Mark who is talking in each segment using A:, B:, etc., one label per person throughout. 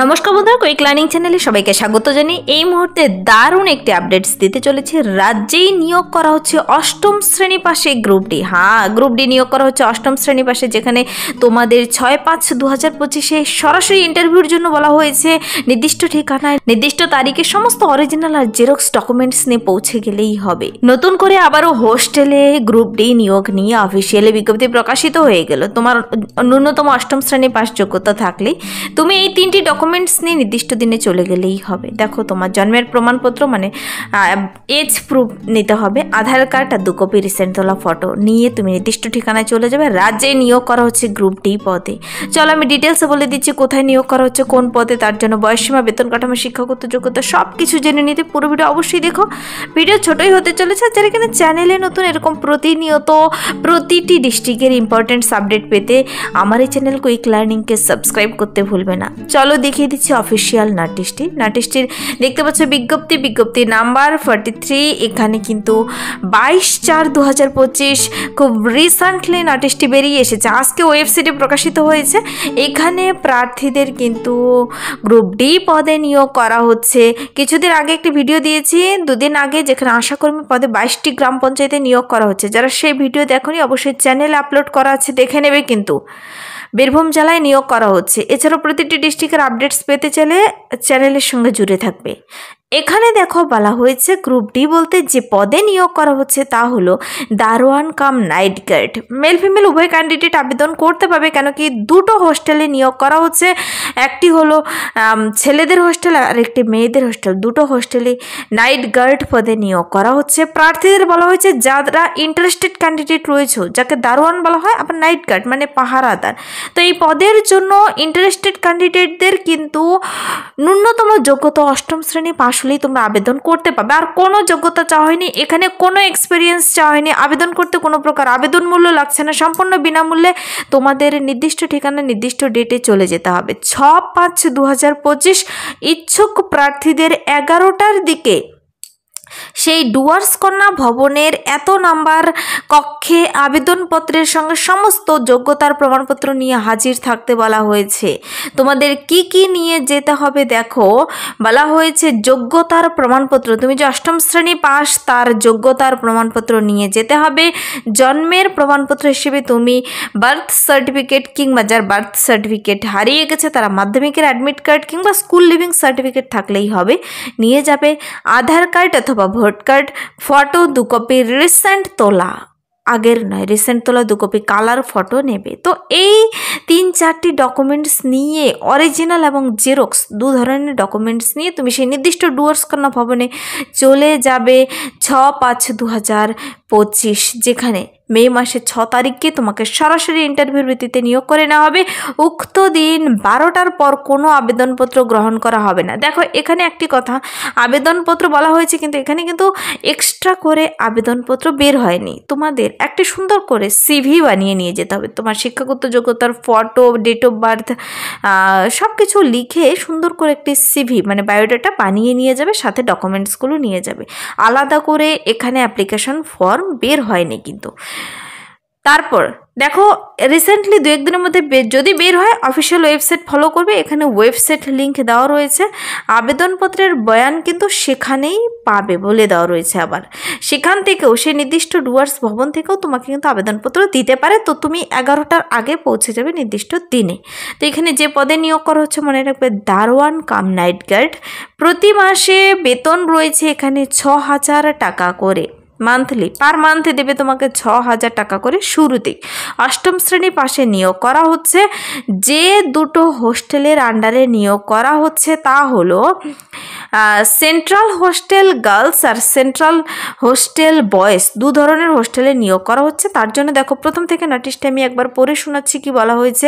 A: নমস্কার বন্ধুরা, quick learning চ্যানেলে সবাইকে স্বাগত জানাই। এই মুহূর্তে দারুণ একটি আপডেটস দিতে চলেছে। রাজ্যেই নিয়োগ করা হচ্ছে অষ্টম শ্রেণী পাশে গ্রুপ ডি। গ্রুপ ডি নিয়োগ করা হচ্ছে অষ্টম শ্রেণী পাশে, যেখানে তোমাদের 6/5/2025 সরাসরি ইন্টারভিউর জন্য বলা হয়েছে। নির্দিষ্ট ঠিকানায় নির্দিষ্ট তারিখে সমস্ত অরিজিনাল আর জেরক্স ডকুমেন্টস নিয়ে পৌঁছে গেলেই হবে। নতুন করে আবারও হোস্টেলে গ্রুপ ডি নিয়োগ নিয়ে অফিসিয়ালি বিজ্ঞপ্তি প্রকাশিত হয়ে গেল। তোমার ন্যূনতম অষ্টম শ্রেণী পাস যোগ্যতা থাকলেই তুমি এই 3টি ডকুমেন্টস নিয়ে নির্দিষ্ট দিনে চলে গেলেই হবে। দেখো, তোমার জন্মের প্রমাণপত্র মানে এজ প্রুফ নিতে হবে, আধার কার্ড আর 2 কপি রিসেন্ট তোলা ফটো নিয়ে তুমি নির্দিষ্ট ঠিকানায় চলে যাবে। রাজ্যে নিয়োগ করা হচ্ছে গ্রুপ ডি পদে। চলো আমি ডিটেলসে বলে দিচ্ছি কোথায় নিয়োগ করা হচ্ছে, কোন পদে, তার জন্য বয়সসীমা, বেতন কাঠামো, শিক্ষাগত যোগ্যতা সব কিছু জেনে নিতে পুরো ভিডিও অবশ্যই দেখো। ভিডিও ছোটই হতে চলেছে। যারা এখানে চ্যানেলে নতুন এরকম প্রতিনিয়ত প্রতিটি ডিস্ট্রিক্টের ইম্পর্টেন্ট আপডেট পেতে আমার এই চ্যানেল কুইক লার্নিংকে সাবস্ক্রাইব করতে ভুলবে না। চলো দেখিয়ে দিচ্ছি অফিসিয়াল নোটিশটির দেখতে পাচ্ছ বিজ্ঞপ্তি নাম্বার 43। এখানে কিন্তু 22/4/2025 খুব রিসেন্টলি নোটিশটি বেরিয়ে এসেছে, আজকে ওয়েবসাইটে প্রকাশিত হয়েছে। এখানে প্রার্থীদের কিন্তু গ্রুপ ডি পদে নিয়োগ করা হচ্ছে। কিছুদিন আগে একটি ভিডিও দিয়েছি, 2 দিন আগে, যেখানে আশাকর্মী পদে 22টি গ্রাম পঞ্চায়েতে নিয়োগ করা হচ্ছে। যারা সেই ভিডিও দেখোনি অবশ্যই চ্যানেলে আপলোড করা আছে, দেখে নেবে। কিন্তু বীরভূম জেলায় নিয়োগ করা হচ্ছে। এছাড়াও প্রতিটি ডিস্ট্রিক্টের আপডেটস পেতে চাইলে চ্যানেলের সঙ্গে জুড়ে থাকবে। এখানে দেখো বলা হয়েছে গ্রুপ ডি বলতে যে পদে নিয়োগ করা হচ্ছে তা হলো দারোয়ান cum night guard. Male female উভয় ক্যান্ডিডেট আবেদন করতে পারবে, কেন কি 2টো হোস্টেলে নিয়োগ করা হচ্ছে। একটি হলো ছেলেদের হোস্টেল আর একটি মেয়েদের হোস্টেল। 2টো হোস্টেলে নাইট গার্ড পদে নিয়োগ করা হচ্ছে। প্রার্থীদের বলা হয়েছে যারা ইন্টারেস্টেড ক্যান্ডিডেট রয়েছে, যাকে দারোয়ান বলা হয়, আবার নাইট গার্ড মানে পাহারাদার। তো এই পদের জন্য ইন্টারেস্টেড ক্যান্ডিডেটদের কিন্তু ন্যূনতম যোগ্যতা অষ্টম শ্রেণী পাশ হলেই তোমরা আবেদন করতে পারবে। আর কোনো যোগ্যতা চাওয়া হয়নি, এখানে কোনো এক্সপিরিয়েন্স চাওয়া হয়নি। আবেদন করতে কোনো প্রকার আবেদন মূল্য লাগছে না, সম্পূর্ণ বিনামূল্যে তোমাদের নির্দিষ্ট ঠিকানা নির্দিষ্ট ডেটে চলে যেতে হবে। 6/5/2025 ইচ্ছুক প্রার্থীদের 11টার দিকে সেই ডুয়ার্স কন্যা ভবনের এত নাম্বার কক্ষে আবেদনপত্রের সঙ্গে সমস্ত যোগ্যতার প্রমাণপত্র নিয়ে হাজির থাকতে বলা হয়েছে। তোমাদের কি কি নিয়ে যেতে হবে দেখো, বলা হয়েছে যোগ্যতার প্রমাণপত্র। তুমি যে অষ্টম শ্রেণী পাস তার যোগ্যতার প্রমাণপত্র নিয়ে যেতে হবে। জন্মের প্রমাণপত্র হিসেবে তুমি বার্থ সার্টিফিকেট কিংবা যার বার্থ সার্টিফিকেট হারিয়ে গেছে তারা মাধ্যমিকের অ্যাডমিট কার্ড কিংবা স্কুল লিভিং সার্টিফিকেট থাকলেই হবে, নিয়ে যাবে। আধার কার্ড অথবা vote card, photo 2 copy recent তোলা, আগের নয় রিসেন্ট তোলা 2 কপি কালার ফটো নেবে। তো এই 3-4টি ডকুমেন্টস নিয়ে, অরিজিনাল এবং জেরক্স 2 ধরনের ডকুমেন্টস নিয়ে তুমি সেই নির্দিষ্ট ডুয়ার্স কন্যা ভবনে চলে যাবে 6/5/2025, যেখানে মে মাসের 6 তারিখে তোমাকে সরাসরি ইন্টারভিউর ভিত্তিতে নিয়োগ করে নেওয়া হবে। উক্ত দিন 12টার পর কোনো আবেদনপত্র গ্রহণ করা হবে না। দেখো, এখানে একটি কথা, আবেদনপত্র বলা হয়েছে কিন্তু এখানে কিন্তু এক্সট্রা করে আবেদনপত্র বের হয়নি। তোমাদের একটি সুন্দর করে সিভি বানিয়ে নিয়ে যেতে হবে। তোমার শিক্ষাগত যোগ্যতার ফটো, ডেট অফ বার্থ সব কিছু লিখে সুন্দর করে একটি সিভি মানে বায়োডাটা বানিয়ে নিয়ে যাবে, সাথে ডকুমেন্টসগুলো নিয়ে যাবে। আলাদা করে এখানে অ্যাপ্লিকেশন ফর্ম বের হয়নি কিন্তু। তারপর দেখো, রিসেন্টলি 2-1 দিনের মধ্যে যদি বের হয় অফিসিয়াল ওয়েবসাইট ফলো করবে। এখানে ওয়েবসাইট লিঙ্ক দেওয়া রয়েছে, আবেদনপত্রের বয়ান কিন্তু সেখানেই পাবে বলে দেওয়া রয়েছে। আবার সেখান থেকেও সেই নির্দিষ্ট ডুয়ার্স ভবন থেকেও তোমাকে কিন্তু আবেদনপত্র দিতে পারে। তো তুমি 11টার আগে পৌঁছে যাবে নির্দিষ্ট দিনে। তো এখানে যে পদে নিয়োগ করা হচ্ছে মনে রাখবে দারোয়ান কাম নাইট গার্ড। প্রতি মাসে বেতন রয়েছে এখানে 6,000 টাকা করে মান্থলি, পার মান্থে দেবে তোমাকে 6,000 টাকা করে শুরুতেই। অষ্টম শ্রেণী পাশে নিয়োগ করা হচ্ছে। যে 2টো হোস্টেলের আন্ডারে নিয়োগ করা হচ্ছে তা হলো সেন্ট্রাল হোস্টেল গার্লস আর সেন্ট্রাল হোস্টেল বয়েজ। 2 ধরনের হোস্টেলে নিয়োগ করা হচ্ছে। তার জন্য দেখো, প্রথম থেকে নোটিশটা আমি একবার পড়ে শোনাচ্ছি কি বলা হয়েছে।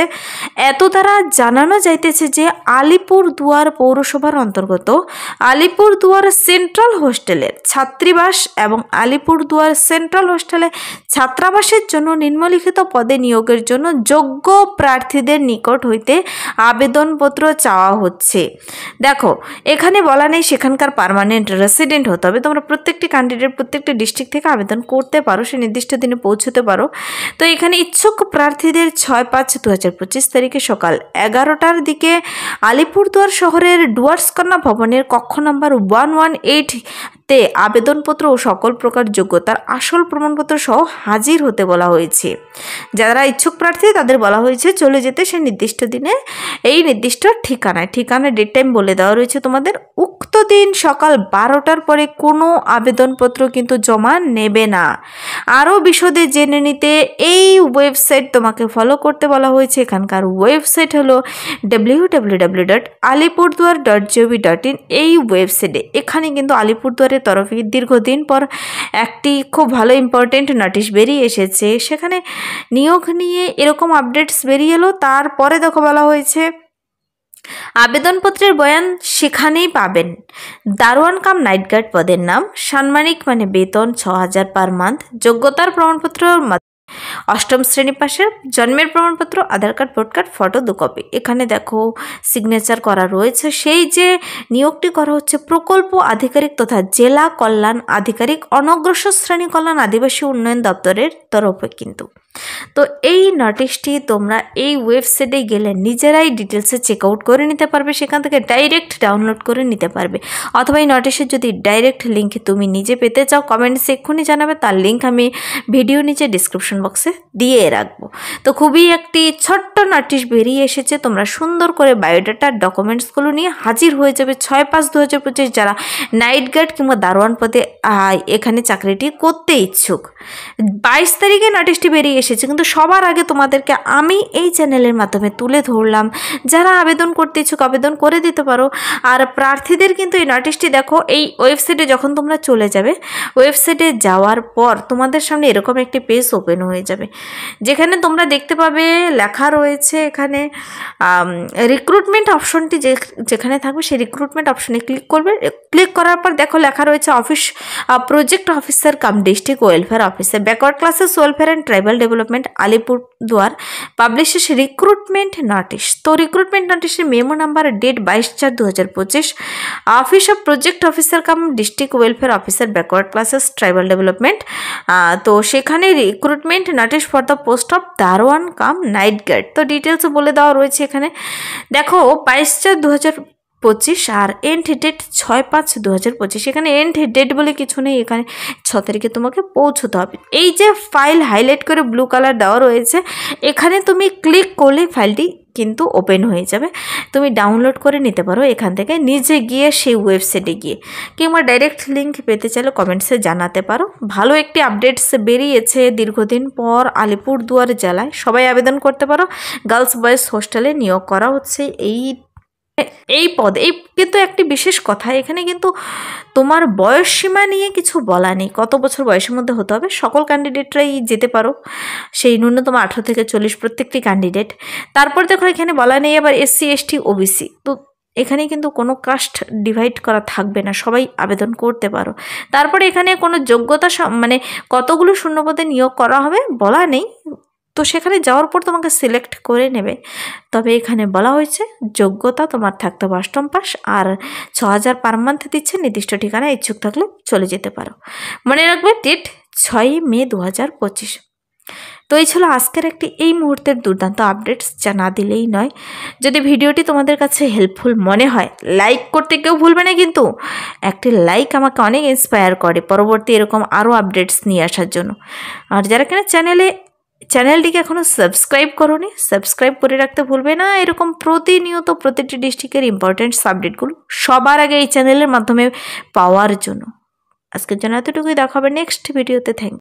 A: এত দ্বারা জানানো যাইতেছে যে আলিপুরদুয়ার পৌরসভার অন্তর্গত আলিপুরদুয়ার সেন্ট্রাল হোস্টেলের ছাত্রীবাস এবং আলিপুরদুয়ার সেন্ট্রাল হোস্টেলে ছাত্রাবাসের জন্য নিম্নলিখিত পদে নিয়োগের জন্য যোগ্য প্রার্থীদের নিকট হইতে আবেদনপত্র চাওয়া হচ্ছে। দেখো, এখানে বলা নেই সেখানকার পার্মানেন্ট রেসিডেন্ট হতে হবে। তোমরা প্রত্যেকটি ক্যান্ডিডেট প্রত্যেকটি ডিস্ট্রিক্ট থেকে আবেদন করতে পারো, সে নির্দিষ্ট দিনে পৌঁছতে পারো। তো এখানে ইচ্ছুক প্রার্থীদের 6/5/2025 তারিখে সকাল 11টার দিকে আলিপুরদুয়ার শহরের ডুয়ার্সকন্যা ভবনের কক্ষ নম্বর 118-তে আবেদনপত্র ও সকল প্রকার যোগ্যতার আসল প্রমাণপত্র সহ হাজির হতে বলা হয়েছে। যারা ইচ্ছুক প্রার্থী তাদের বলা হয়েছে চলে যেতে সে নির্দিষ্ট দিনে এই নির্দিষ্ট ঠিকানা ডেট টাইম বলে দেওয়া রয়েছে তোমাদের। উক্ত দিন সকাল 12টার পরে কোনো আবেদনপত্র কিন্তু জমা নেবে না। আরও বিশদে জেনে নিতে এই ওয়েবসাইট তোমাকে ফলো করতে বলা হয়েছে। এখানকার ওয়েবসাইট হলো www.alipurduar.gov.in। এই ওয়েবসাইটে এখানে কিন্তু আলিপুরদুয়ারের তরফে দীর্ঘদিন পর একটি খুব ভালো ইম্পর্টেন্ট নোটিশ বেরিয়ে এসেছে, সেখানে নিয়োগ নিয়ে এরকম আপডেটস বেরিয়ে এলো। তারপরে দেখো বলা হয়েছে আবেদনপত্রের বয়ান সেখানেই পাবেন। দারোয়ান কাম নাইট গার্ড পদের নাম, সাম্মানিক মানে বেতন 6000 পার মান্থ, যোগ্যতার প্রমাণপত্র 8ম শ্রেণী পাশের, জন্মের প্রমাণপত্র, Aadhaar card, vote card, photo 2 copy. এখানে দেখো সিগনেচার করা রয়েছে। সেই যে নিয়োগটি করা হচ্ছে প্রকল্প আধিকারিক তথা জেলা কল্যাণ আধিকারিক, অনগ্রসর শ্রেণী কল্যাণ আদিবাসী উন্নয়ন দপ্তরের তরফে কিন্তু। তো এই নোটিশটি তোমরা এই ওয়েবসাইটে গেলে নিজেরাই ডিটেলসে চেক আউট করে নিতে পারবে, সেখান থেকে ডাইরেক্ট ডাউনলোড করে নিতে পারবে। অথবা এই নোটিশের যদি ডাইরেক্ট লিঙ্ক তুমি নিজে পেতে চাও কমেন্টসে এক্ষুনি জানাবে, তার লিঙ্ক আমি ভিডিও নিচে ডিসক্রিপশন বক্সে দিয়ে রাখবো। তো খুবই একটি ছোট্ট নোটিশ বেরিয়ে এসেছে, তোমরা সুন্দর করে বায়োডাটা ডকুমেন্টসগুলো নিয়ে হাজির হয়ে যাবে 6/5/2025 যারা নাইট গার্ড কিংবা দারোয়ান পদে এখানে চাকরিটি করতে ইচ্ছুক। 22 তারিখে নোটিশটি বেরিয়ে এসেছে, কিন্তু সবার আগে তোমাদেরকে আমি এই চ্যানেলের মাধ্যমে তুলে ধরলাম। যারা আবেদন করতে ইচ্ছুক আবেদন করে দিতে পারো। আর প্রার্থীদের কিন্তু এই নোটিশটি দেখো, এই ওয়েবসাইটে যখন তোমরা চলে যাবে, ওয়েবসাইটে যাওয়ার পর তোমাদের সামনে এরকম একটি পেজ ওপেন হয়ে যাবে, যেখানে তোমরা দেখতে পাবে লেখা রয়েছে এখানে রিক্রুটমেন্ট অপশনটি যেখানে থাকবে সেই রিক্রুটমেন্ট অপশনে ক্লিক করবে। ক্লিক করার পর দেখো লেখা রয়েছে office project officer cum district welfare officer, backward classes welfare and tribal development, Alipurduar publishes recruitment notice. তো রিক্রুটমেন্ট নোটিশের memo number date 22/4/2025, office of project officer cum district welfare officer, backward classes tribal development. তো সেখানে recruitment notice for the post of দারোয়ান cum night guard. তো details বলে দেওয়া রয়েছে এখানে দেখো 22/4/2025 আর এন্ড ডেট 6/5/2025। এখানে এন্ড ডেট বলে কিছু নেই, এখানে 6 তারিখে তোমাকে পৌঁছতে হবে। এই যে ফাইল হাইলাইট করে ব্লু কালার দেওয়া রয়েছে, এখানে তুমি ক্লিক করলে ফাইলটি কিন্তু ওপেন হয়ে যাবে। তুমি ডাউনলোড করে নিতে পারো এখান থেকে নিজে গিয়ে সেই ওয়েবসাইটে গিয়ে, কিংবা ডাইরেক্ট লিঙ্ক পেতে চাইলে কমেন্টসে জানাতে পারো। ভালো একটি আপডেটস বেরিয়েছে দীর্ঘদিন পর আলিপুরদুয়ার জেলায়, সবাই আবেদন করতে পারো। গার্লস বয়েজ হোস্টেলে নিয়োগ করা হচ্ছে এই পদ। এই কিন্তু একটি বিশেষ কথা, এখানে কিন্তু তোমার বয়স সীমা নিয়ে কিছু বলা নেই, কত বছর বয়সের মধ্যে হতে হবে। সকল ক্যান্ডিডেটরাই যেতে পারো, সেই ন্যূনতম 18 থেকে 40 প্রত্যেকটি ক্যান্ডিডেট। তারপর দেখো এখানে বলা নেই আবার SC ST OBC। তো এখানে কিন্তু কোনো কাস্ট ডিভাইড করা থাকবে না, সবাই আবেদন করতে পারো। তারপরে এখানে কোনো যোগ্যতা মানে কতগুলো শূন্যপদে নিয়োগ করা হবে বলা নেই, তো সেখানে যাওয়ার পর তোমাকে সিলেক্ট করে নেবে। তবে এখানে বলা হয়েছে যোগ্যতা তোমার থাকতে হবে 8ম পাস, আর 6000 পার মান্থ দিচ্ছে। নির্দিষ্ট ঠিকানা ইচ্ছুক থাকলে চলে যেতে পারো। মনে রাখবে ডেট 6 মে 2025। তো এই ছিল আজকের এই মুহূর্তের দুর্দান্ত আপডেটস, যা না দিলেই নয়। যদি ভিডিওটি তোমাদের কাছে হেল্পফুল মনে হয় লাইক করতে কেউ ভুলবে না, কিন্তু একটি লাইক আমাকে অনেক ইন্সপায়ার করে পরবর্তী এরকম আরও আপডেটস নিয়ে আসার জন্য। আর যারা কিনা চ্যানেলটিকে এখনও সাবস্ক্রাইব করোনি, সাবস্ক্রাইব করে রাখতে ভুলবে না। এরকম প্রতিনিয়ত প্রতিটি ডিস্ট্রিক্টের ইম্পর্টেন্ট আপডেটগুলো সবার আগে এই চ্যানেলের মাধ্যমে পাওয়ার জন্য। আজকের জন্য এতটুকুই, দেখা হবে নেক্সট ভিডিওতে। Thank you.